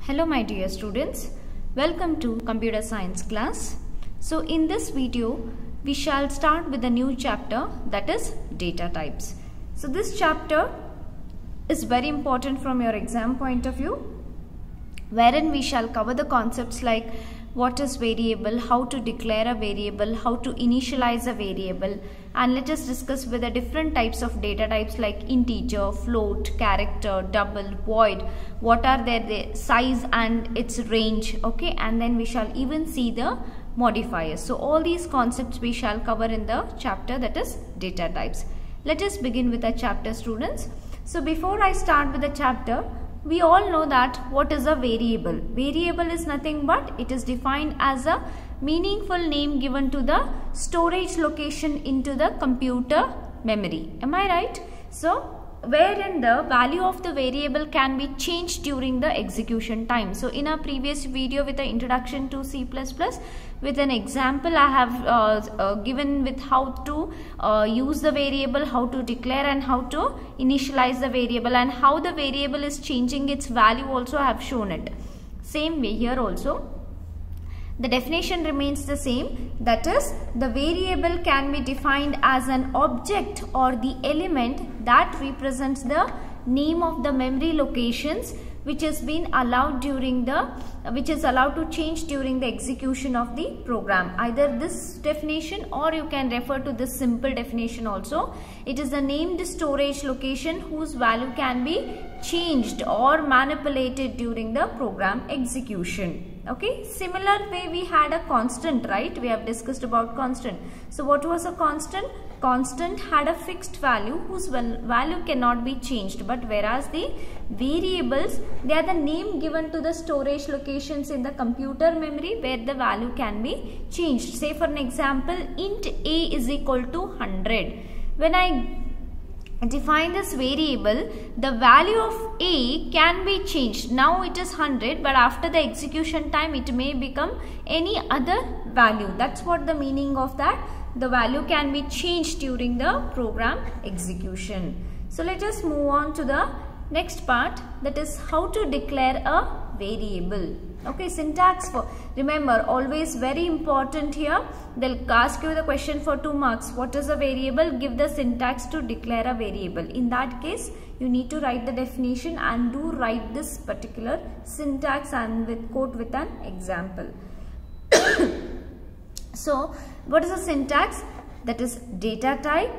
Hello my dear students, welcome to computer science class. So in this video we shall start with a new chapter, that is data types. So this chapter is very important from your exam point of view, wherein we shall cover the concepts like what is variable, how to declare a variable, how to initialize a variable, and let us discuss with the different types of data types like integer, float, character, double, void, what are their size and its range, okay, and then we shall even see the modifiers. So all these concepts we shall cover in the chapter, that is data types. Let us begin with the chapter, students. So before I start with the chapter, we all know that what is a variable. Variable is nothing but it is defined as a meaningful name given to the storage location into the computer memory. Am I right? So wherein the value of the variable can be changed during the execution time. So in a previous video with the introduction to C++, with an example I have given with how to use the variable, how to declare and how to initialize the variable, and how the variable is changing its value also I have shown it. Same way here also. The definition remains the same, that is the variable can be defined as an object or the element that represents the name of the memory locations which is allowed to change during the execution of the program. Either this definition or you can refer to this simple definition also. It is a named storage location whose value can be changed or manipulated during the program execution. Okay, similar way we had a constant, right? We have discussed about constant. So what was a constant? Constant had a fixed value whose value cannot be changed, but whereas the variables, they are the name given to the storage locations in the computer memory where the value can be changed. Say for an example, int a is equal to 100. When I define this variable, the value of a can be changed. Now it is 100, but after the execution time it may become any other value. That's what the meaning of that. The value can be changed during the program execution. So let us move on to the next part, that is how to declare a variable. Okay, syntax for, remember, always very important here. They'll ask you the question for 2 marks. What is a variable? Give the syntax to declare a variable. In that case, you need to write the definition and do write this particular syntax and with quote with an example. So what is the syntax? That is data type,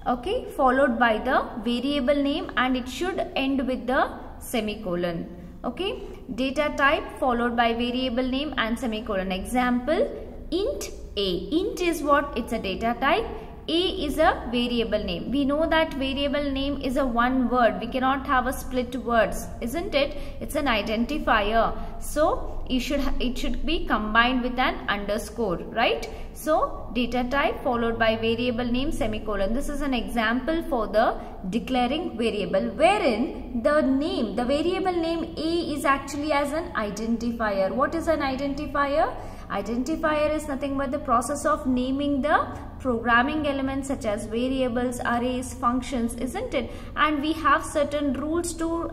okay, followed by the variable name, and it should end with the semicolon. Okay, data type followed by variable name and semicolon. Example, int a. Int is what? It's a data type. A is a variable name. We know that variable name is a one word. We cannot have a split words, isn't it? It's an identifier. So it should be combined with an underscore, right? So data type followed by variable name semicolon. This is an example for the declaring variable, wherein the name, the variable name a is actually as an identifier. What is an identifier? Identifier is nothing but the process of naming the programming elements such as variables, arrays, functions, isn't it? And we have certain rules to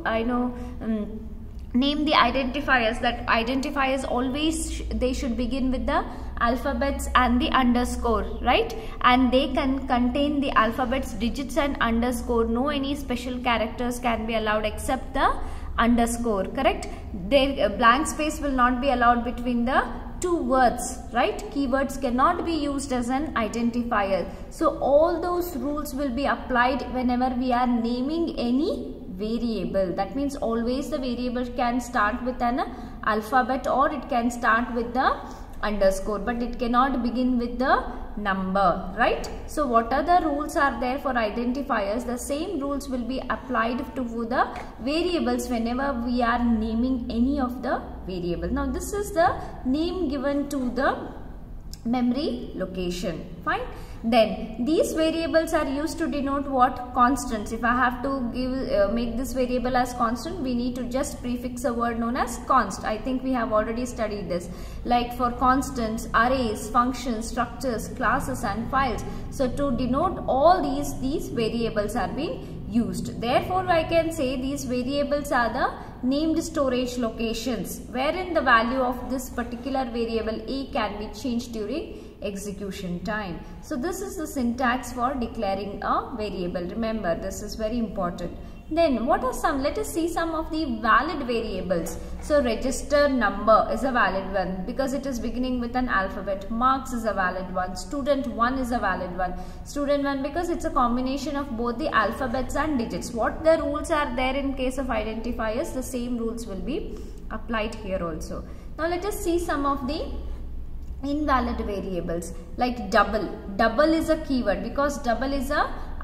name the identifiers. That identifiers always they should begin with the alphabets and the underscore, right? And they can contain the alphabets, digits and underscore. No any special characters can be allowed except the underscore, correct? Their blank space will not be allowed between the two words, right? Keywords cannot be used as an identifier. So all those rules will be applied whenever we are naming any variable. That means always the variable can start with an alphabet or it can start with the underscore, but it cannot begin with the number, right? So what are the rules are there for identifiers? The same rules will be applied to the variables whenever we are naming any of the variable. Now this is the name given to the memory location, fine. Then these variables are used to denote what? Constants. If I have to make this variable as constant, we need to just prefix a word known as const. I think we have already studied this. Like for constants, arrays, functions, structures, classes and files. So to denote all these variables are being used. Therefore, I can say these variables are the named storage locations wherein the value of this particular variable A can be changed during execution time. So this is the syntax for declaring a variable. Remember, this is very important. Then what are some? Let us see some of the valid variables. So register number is a valid one because it is beginning with an alphabet. Marks is a valid one. Student 1 is a valid one. Student 1 because it's a combination of both the alphabets and digits. What the rules are there in case of identifiers, the same rules will be applied here also. Now let us see some of the invalid variables like double. Double is a keyword because double is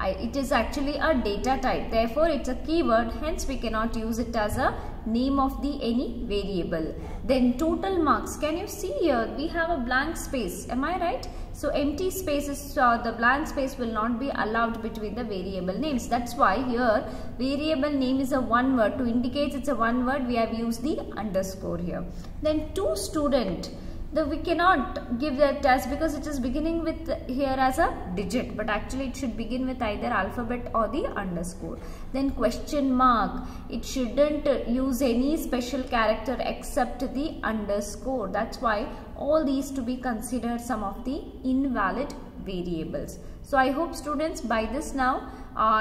it is actually a data type. Therefore, it's a keyword. Hence, we cannot use it as a name of the any variable. Then total marks. Can you see here? We have a blank space. Am I right? So empty spaces, the blank space will not be allowed between the variable names. That's why here variable name is a one word. To indicate it's a one word, we have used the underscore here. Then to student. We cannot give that as because it is beginning with here as a digit, but actually it should begin with either alphabet or the underscore. Then question mark, it shouldn't use any special character except the underscore. That's why all these to be considered some of the invalid variables. So I hope students by this now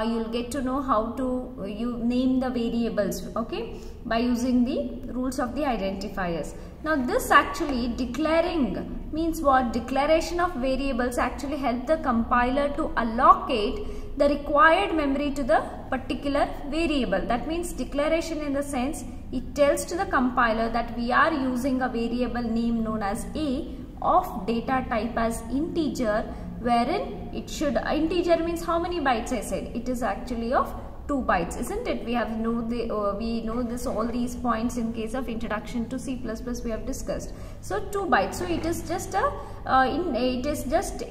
you'll get to know how to name the variables, okay, by using the rules of the identifiers. Now this actually declaring means what? Declaration of variables actually help the compiler to allocate the required memory to the particular variable. That means declaration in the sense it tells to the compiler that we are using a variable name known as A of data type as integer, wherein it should, integer means how many bytes I said, it is actually of 2 bytes, isn't it? We have we know this all these points in case of introduction to C++ we have discussed. So 2 bytes. So it is just it is just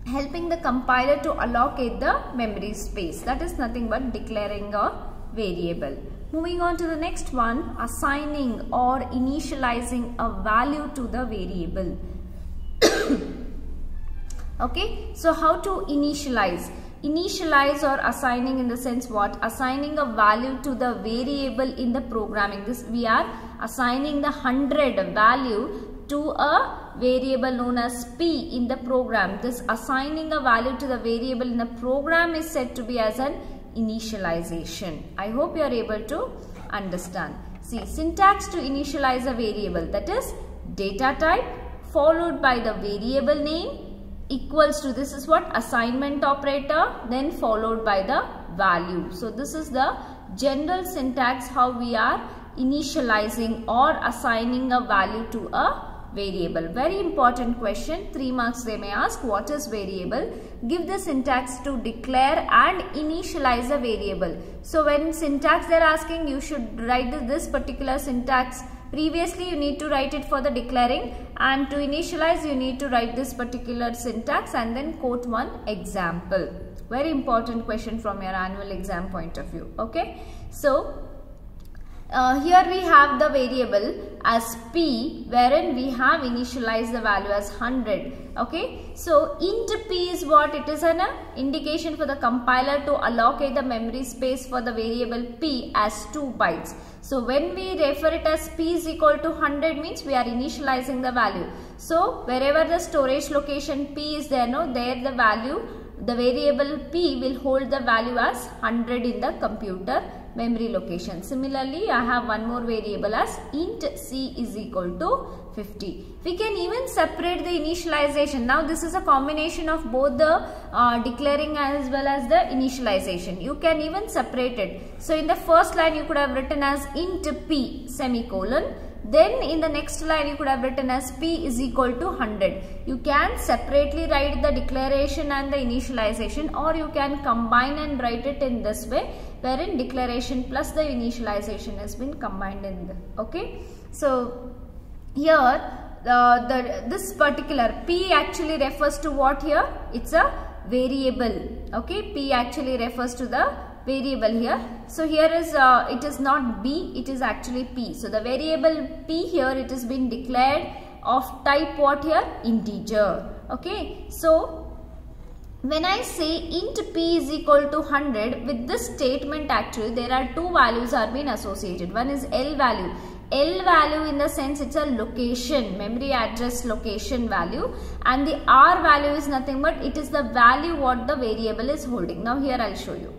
helping the compiler to allocate the memory space. That is nothing but declaring a variable. Moving on to the next one, assigning or initializing a value to the variable. Okay, so how to initialize? Initialize or assigning in the sense what? Assigning a value to the variable in the programming. This we are assigning the 100 value to a variable known as P in the program. This assigning a value to the variable in the program is said to be as an initialization. I hope you are able to understand. See, syntax to initialize a variable, that is data type followed by the variable name equals to, this is what? Assignment operator, then followed by the value. So this is the general syntax how we are initializing or assigning a value to a variable. Very important question, 3 marks they may ask. What is variable? Give the syntax to declare and initialize a variable. So when syntax they are asking, you should write this particular syntax. Previously you need to write it for the declaring, and to initialize you need to write this particular syntax and then quote one example. Very important question from your annual exam point of view. Okay, so here we have the variable as P, wherein we have initialized the value as 100. Okay, so int P is what? It is an indication for the compiler to allocate the memory space for the variable P as 2 bytes. So when we refer it as P is equal to 100 means we are initializing the value. So wherever the storage location P is there, there the value, the variable P will hold the value as 100 in the computer memory location. Similarly, I have one more variable as int C is equal to 50. We can even separate the initialization. Now this is a combination of both the declaring as well as the initialization. You can even separate it. So in the first line you could have written as int P semicolon. Then in the next line you could have written as P is equal to 100. You can separately write the declaration and the initialization, or you can combine and write it in this way, wherein declaration plus the initialization has been combined in the, okay. So here this particular P actually refers to what here? It's a variable. Okay, P actually refers to the variable here. So here is it is not B, it is actually P. So the variable P here, it has been declared of type what here? Integer. Okay, so when I say int p is equal to 100, with this statement actually there are two values are being associated. One is L value. L value in the sense it's a location, memory address location value, and the R value is nothing but it is the value what the variable is holding. Now here I'll show you.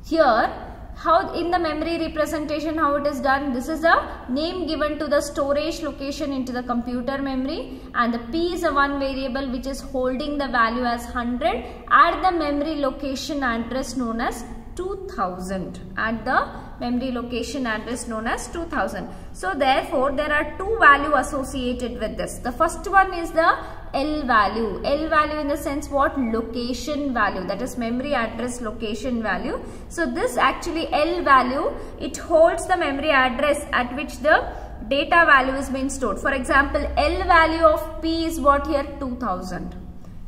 Here how in the memory representation how it is done. This is the name given to the storage location into the computer memory, and the p is a one variable which is holding the value as 100 at the memory location address known as 2000, at the memory location address known as 2000. So therefore there are two values associated with this. The first one is the L value. L value in the sense what? Location value, that is memory address location value. So this actually L value, it holds the memory address at which the data value is being stored. For example, L value of P is what here? 2000.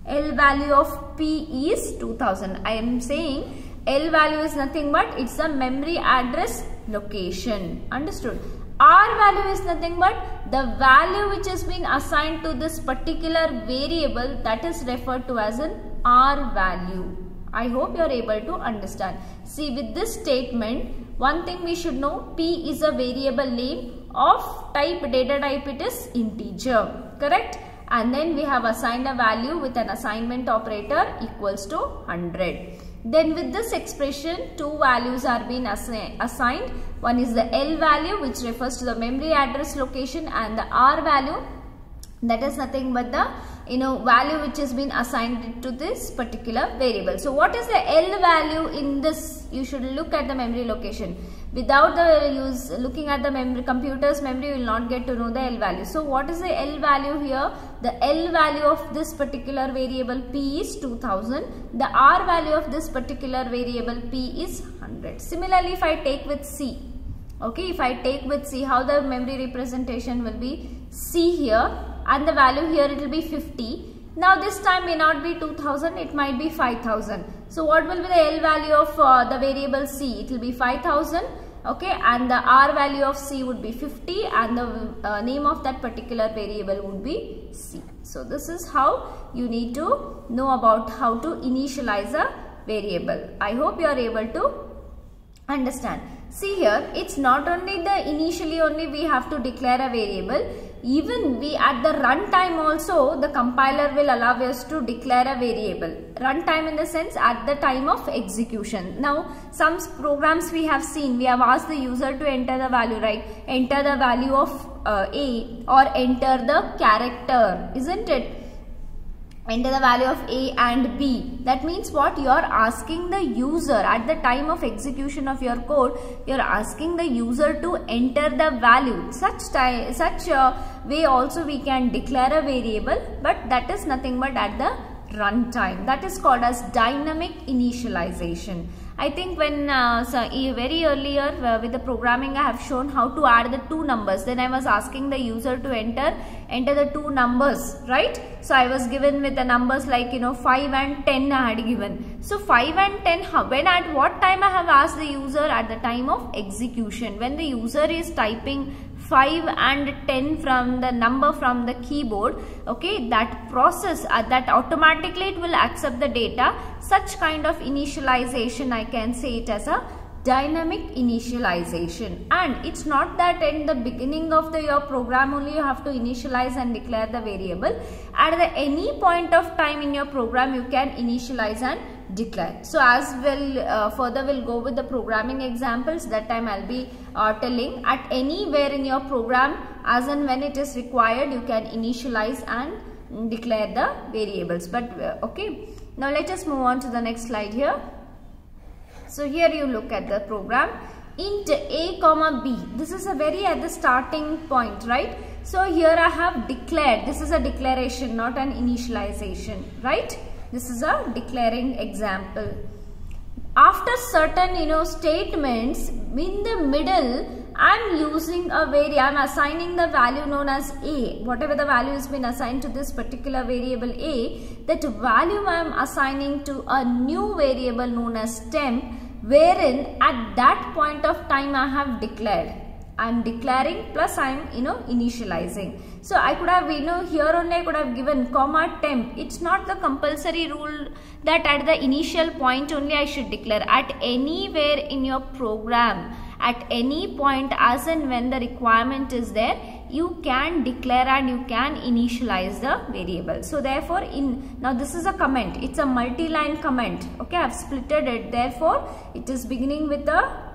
L value of P is 2000. I am saying L value is nothing but it's the memory address location. Understood? R value is nothing but the value which has been assigned to this particular variable, that is referred to as an R value. I hope you are able to understand. See, with this statement, one thing we should know, P is a variable name of type, data type it is integer, correct? And then we have assigned a value with an assignment operator equals to 100. Then with this expression, two values are being assigned. One is the L value which refers to the memory address location, and the R value, that is nothing but the value which has been assigned to this particular variable. So what is the L value in this? You should look at the memory location. Without the looking at the computer's memory, you will not get to know the L value. So what is the L value here? The L value of this particular variable P is 2000. The R value of this particular variable P is 100. Similarly, if I take with C, okay, if I take with C, how the memory representation will be? C here, and the value here it will be 50. Now this time may not be 2000, it might be 5000. So what will be the L value of the variable C? It will be 5000. Okay, and the R value of C would be 50, and the name of that particular variable would be C. So this is how you need to know about how to initialize a variable. I hope you are able to understand. See here, it's not only the initially only we have to declare a variable, even we at the runtime also the compiler will allow us to declare a variable. Runtime in the sense at the time of execution. Now some programs we have seen, we have asked the user to enter the value, right? Enter the value of A or enter the character, isn't it? Enter the value of A and B. That means what? You are asking the user at the time of execution of your code, you are asking the user to enter the value. Such way also we can declare a variable, but that is nothing but at the runtime. That is called as dynamic initialization. I think when very earlier with the programming I have shown how to add the two numbers. Then I was asking the user to enter the two numbers, right? So I was given with the numbers like 5 and 10 I had given. So 5 and 10, when at what time I have asked the user? At the time of execution. When the user is typing 5 and 10 from the number from the keyboard, okay, that process that automatically it will accept the data. Such kind of initialization, I can say it as a dynamic initialization. And it's not that in the beginning of your program only you have to initialize and declare the variable. At any point of time in your program you can initialize and declare. So as well further we'll go with the programming examples. That time I'll be telling at anywhere in your program, as and when it is required, you can initialize and declare the variables. But okay, now let us move on to the next slide here. So here you look at the program. Int A comma B, this is a very at the starting point, right? So here I have declared, this is a declaration, not an initialization, right? This is a declaring example. After certain statements, in the middle I'm using a I'm assigning the value known as A. Whatever the value has been assigned to this particular variable A, that value I am assigning to a new variable known as temp, wherein at that point of time I have declared. I am declaring plus I am initializing. So I could have here only I could have given comma temp. It's not the compulsory rule that at the initial point only I should declare. At anywhere in your program, at any point as and when the requirement is there, you can declare and you can initialize the variable. So therefore now this is a comment. It's a multi-line comment. Okay, I've splitted it. Therefore it is beginning with a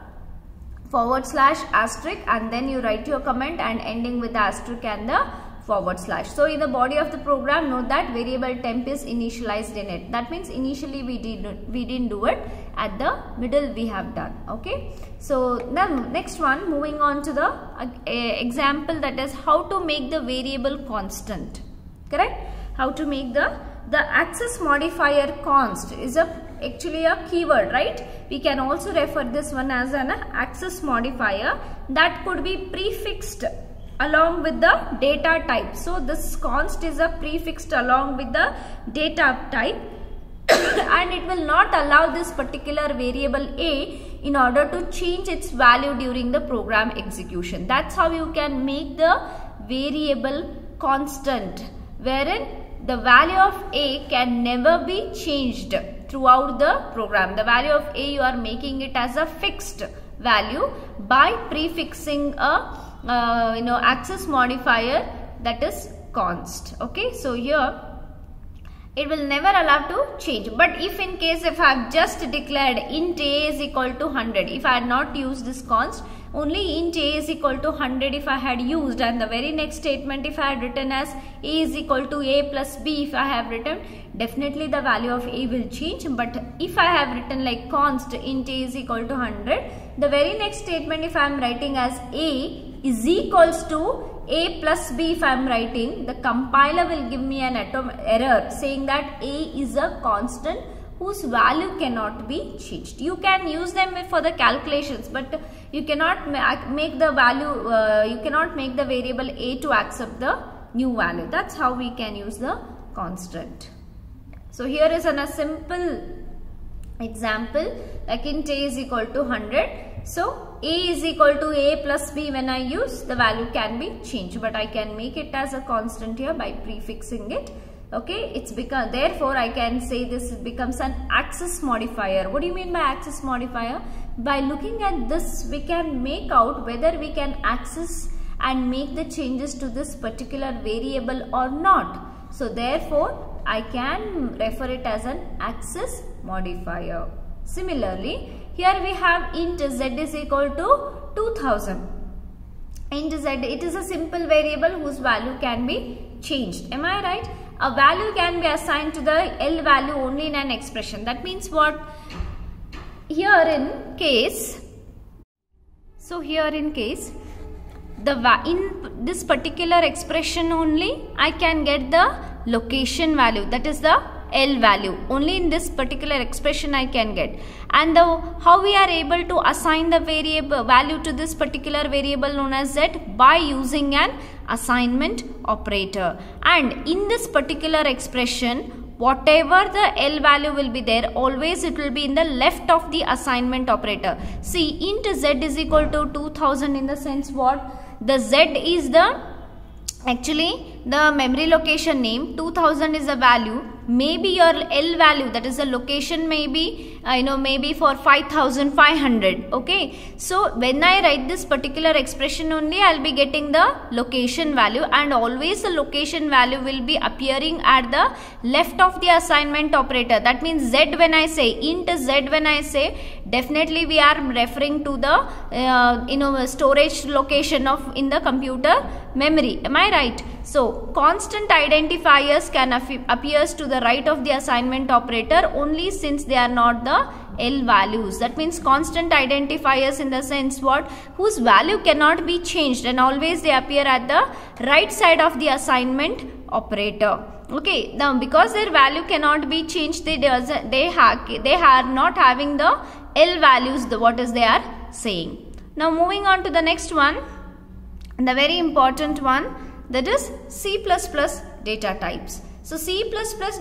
/ asterisk and then you write your comment and ending with the asterisk and the /. So in the body of the program, note that variable temp is initialized in it. That means initially we didn't do it. At the middle we have done. Okay. So then next one, moving on to the example, that is how to make the variable constant. Correct? How to make the access modifier const is actually a keyword, right? We can also refer this one as an access modifier that could be prefixed along with the data type. So this const is a prefixed along with the data type and it will not allow this particular variable A in order to change its value during the program execution. That's how you can make the variable constant, wherein the value of A can never be changed throughout the program. The value of A, you are making it as a fixed value by prefixing a access modifier that is const. Okay, so here it will never allow to change. But if in case if I have just declared int A is equal to 100, if I had not used this const, only int A is equal to 100 if I had used, and the very next statement if I had written as A is equal to A plus B, if I have written, definitely the value of A will change. But if I have written like const int A is equal to 100, the very next statement if I am writing as A is equals to A plus B, if I am writing, the compiler will give me an error saying that A is a constant whose value cannot be changed. You can use them for the calculations, but you cannot make the value, you cannot make the variable A to accept the new value. That's how we can use the constant. So here is a simple example, like int A is equal to 100. So A is equal to A plus B, when I use, the value can be changed, but I can make it as a constant here by prefixing it. Okay, it's become, therefore I can say this becomes an access modifier. What do you mean by access modifier? By looking at this, we can make out whether we can access and make the changes to this particular variable or not. So therefore I can refer it as an access modifier. Similarly, here we have int z is equal to 2000. Int z, it is a simple variable whose value can be changed. Am I right? A value can be assigned to the L value only in an expression. That means what? Here in case, in this particular expression only, I can get the location value, that is the L value. Only in this particular expression I can get. And how we are able to assign the variable value to this particular variable known as z? By using an assignment operator. And in this particular expression, whatever the L value will be there, always it will be in the left of the assignment operator. See, int z is equal to 2000 in the sense what? The z is the actually the memory location name, 2000 is a value, maybe your L value, that is the location, maybe maybe for 5500. Okay, so when I write this particular expression only, I'll be getting the location value, and always the location value will be appearing at the left of the assignment operator. That means z, when I say int z, when I say, definitely we are referring to the storage location of in the computer memory. Am I right? So constant identifiers can appears to the right of the assignment operator only since they are not the L values. That means constant identifiers in the sense what? Whose value cannot be changed, and always they appear at the right side of the assignment operator. Okay, now because their value cannot be changed, they are not having the L values, what is they are saying. Now moving on to the next one, the very important one, that is C++ data types. So C++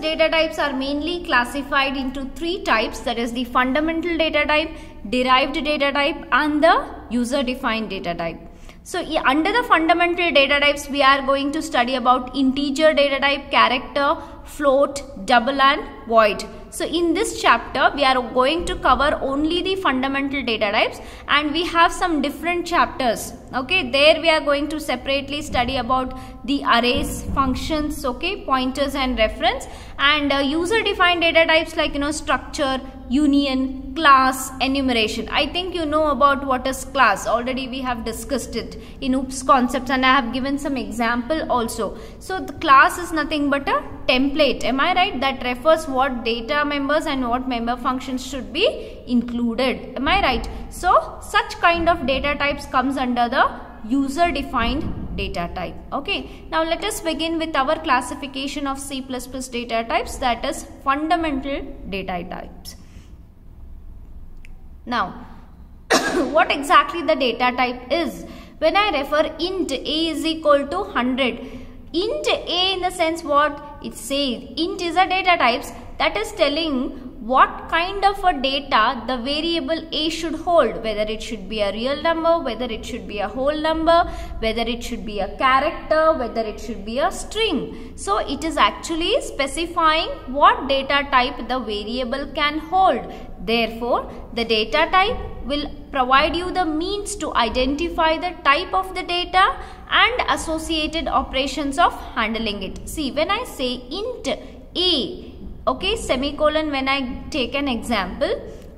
data types are mainly classified into three types, that is the fundamental data type, derived data type, and the user defined data type. So under the fundamental data types, we are going to study about integer data type, character, float, double and void. So in this chapter, we are going to cover only the fundamental data types, and we have some different chapters. Okay, there we are going to separately study about the arrays, functions, okay, pointers and reference, and user defined data types like structure, union, class, enumeration. I think you know about what is class. Already we have discussed it in OOPS concepts, and I have given some example also. So the class is nothing but a template, am I right, that refers what data members and what member functions should be included, am I right? So such kind of data types comes under the user defined data type. Okay, now let us begin with our classification of C++ data types, that is fundamental data types. Now what exactly the data type is? When I refer int a is equal to 100, int a in the sense what it says, int is a data types that is telling what kind of a data the variable a should hold, whether it should be a real number, whether it should be a whole number, whether it should be a character, whether it should be a string. So it is actually specifying what data type the variable can hold. Therefore, the data type will provide you the means to identify the type of the data and associated operations of handling it. See, when I say int a, okay, semicolon, when I take an example,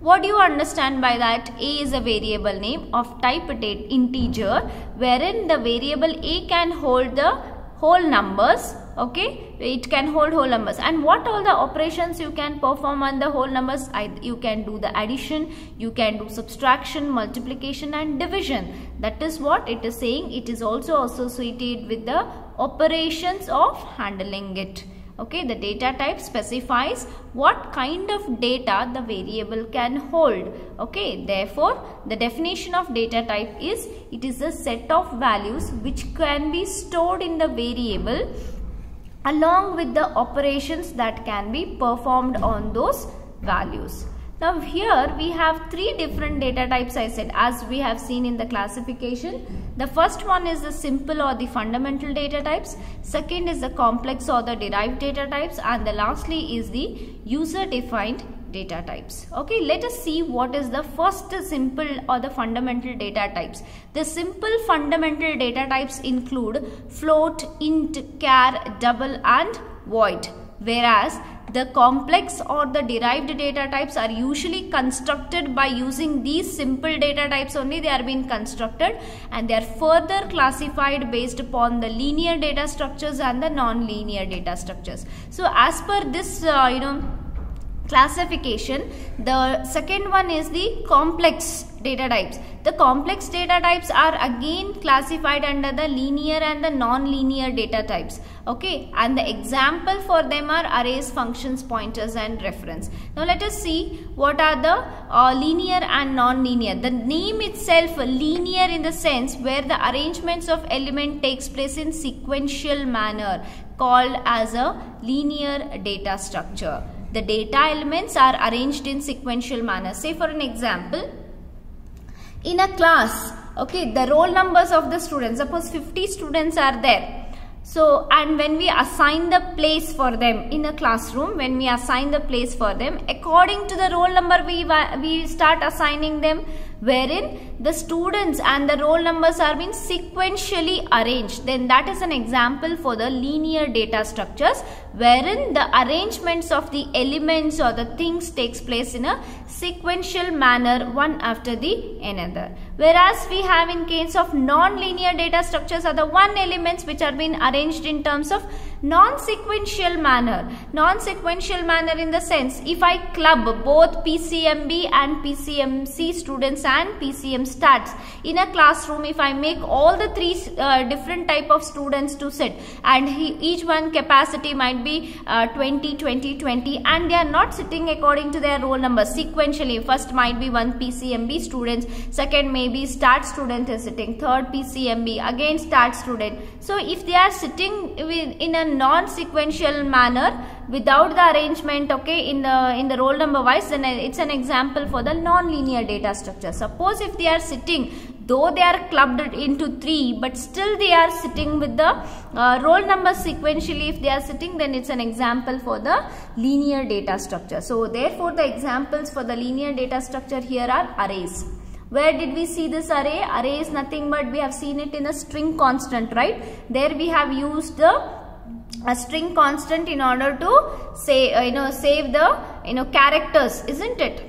what do you understand by that? A is a variable name of type integer, wherein the variable a can hold the whole numbers. Okay, it can hold whole numbers, and what all the operations you can perform on the whole numbers? You can do the addition, you can do subtraction, multiplication and division. That is what it is saying. It is also associated with the operations of handling it. Okay, the data type specifies what kind of data the variable can hold. Okay, therefore the definition of data type is, it is a set of values which can be stored in the variable along with the operations that can be performed on those values. Now here we have three different data types, I said, as we have seen in the classification. The first one is the simple or the fundamental data types. Second is the complex or the derived data types, and the lastly is the user defined data types. Okay, let us see what is the first simple or the fundamental data types. The simple fundamental data types include float, int, char, double and void, whereas the complex or the derived data types are usually constructed by using these simple data types only. They are being constructed, and they are further classified based upon the linear data structures and the non-linear data structures. So as per this classification, the second one is the complex data types. The complex data types are again classified under the linear and the non-linear data types. Okay, and the example for them are arrays, functions, pointers and reference. Now let us see what are the linear and non-linear. The name itself linear in the sense where the arrangements of element takes place in sequential manner, called as a linear data structure. The data elements are arranged in sequential manner. Say for an example, in a class, okay, the roll numbers of the students, suppose 50 students are there. So, and when we assign the place for them in a classroom, when we assign the place for them, according to the roll number we start assigning them, wherein the students and the roll numbers are being sequentially arranged. Then that is an example for the linear data structures, wherein the arrangements of the elements or the things takes place in a sequential manner, one after the another. Whereas we have in case of non-linear data structures are the one elements which are being arranged in terms of non-sequential manner. Non-sequential manner in the sense, if I club both PCMB and PCMC students and PCM stats in a classroom, if I make all the three different type of students to sit, and each one capacity might be 20, 20, 20, and they are not sitting according to their roll number sequentially. First might be one PCMB students, second maybe stat student is sitting, third PCMB, again stat student. So if they are sitting in a non-sequential manner without the arrangement, okay, in the roll number wise, then it's an example for the non-linear data structure. Suppose if they are sitting though they are clubbed into 3, but still they are sitting with the roll number sequentially. If they are sitting, then it's an example for the linear data structure. So therefore the examples for the linear data structure here are arrays. Where did we see this array? Array is nothing but we have seen it in a string constant, right? There we have used a string constant in order to say save the characters, isn't it?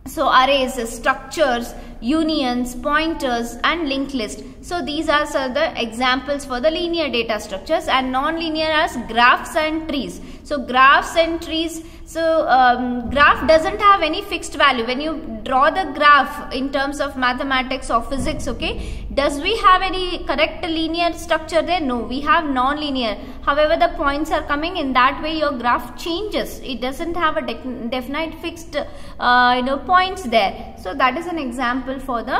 So arrays, structures, unions, pointers and linked list. So these are the examples for the linear data structures, and non-linear as graphs and trees. So graphs and trees, so graph doesn't have any fixed value. When you draw the graph in terms of mathematics or physics, okay, does we have any correct linear structure there? No, we have non-linear. However, the points are coming, in that way your graph changes. It doesn't have a definite fixed points there. So that is an example for the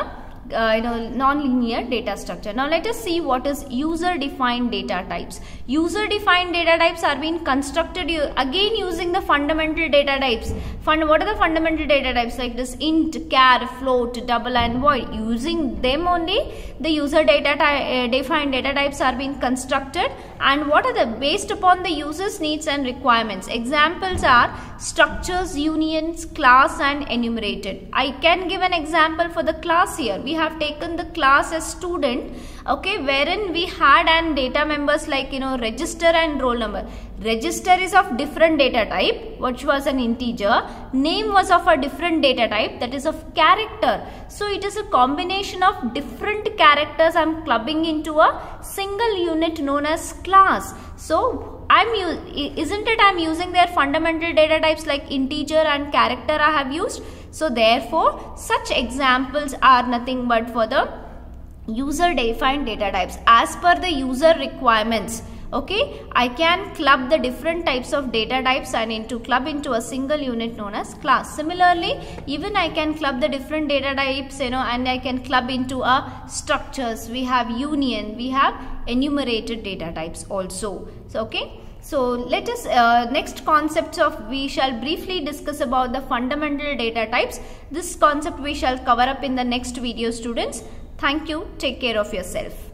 non-linear data structure. Now let us see what is user-defined data types. User-defined data types are being constructed again using the fundamental data types. What are the fundamental data types? Like this int, char, float, double and void. Using them only the user-defined data types are being constructed, and what are the based upon the user's needs and requirements. Examples are structures, unions, class and enumerated. I can give an example for the class here. We have taken the class as student, okay, wherein we had and data members like register and roll number. Register is of different data type, which was an integer. Name was of a different data type, that is of character. So it is a combination of different characters I am clubbing into a single unit known as class. So I'm using their fundamental data types like integer and character I have used. So therefore such examples are nothing but for the user defined data types as per the user requirements. Okay, I can club the different types of data types and club into a single unit known as class. Similarly, even I can club the different data types, and I can club into a structures. We have union, we have enumerated data types also. So okay. So let us next concepts of we shall briefly discuss about the fundamental data types. This concept we shall cover up in the next video, students. Thank you. Take care of yourself.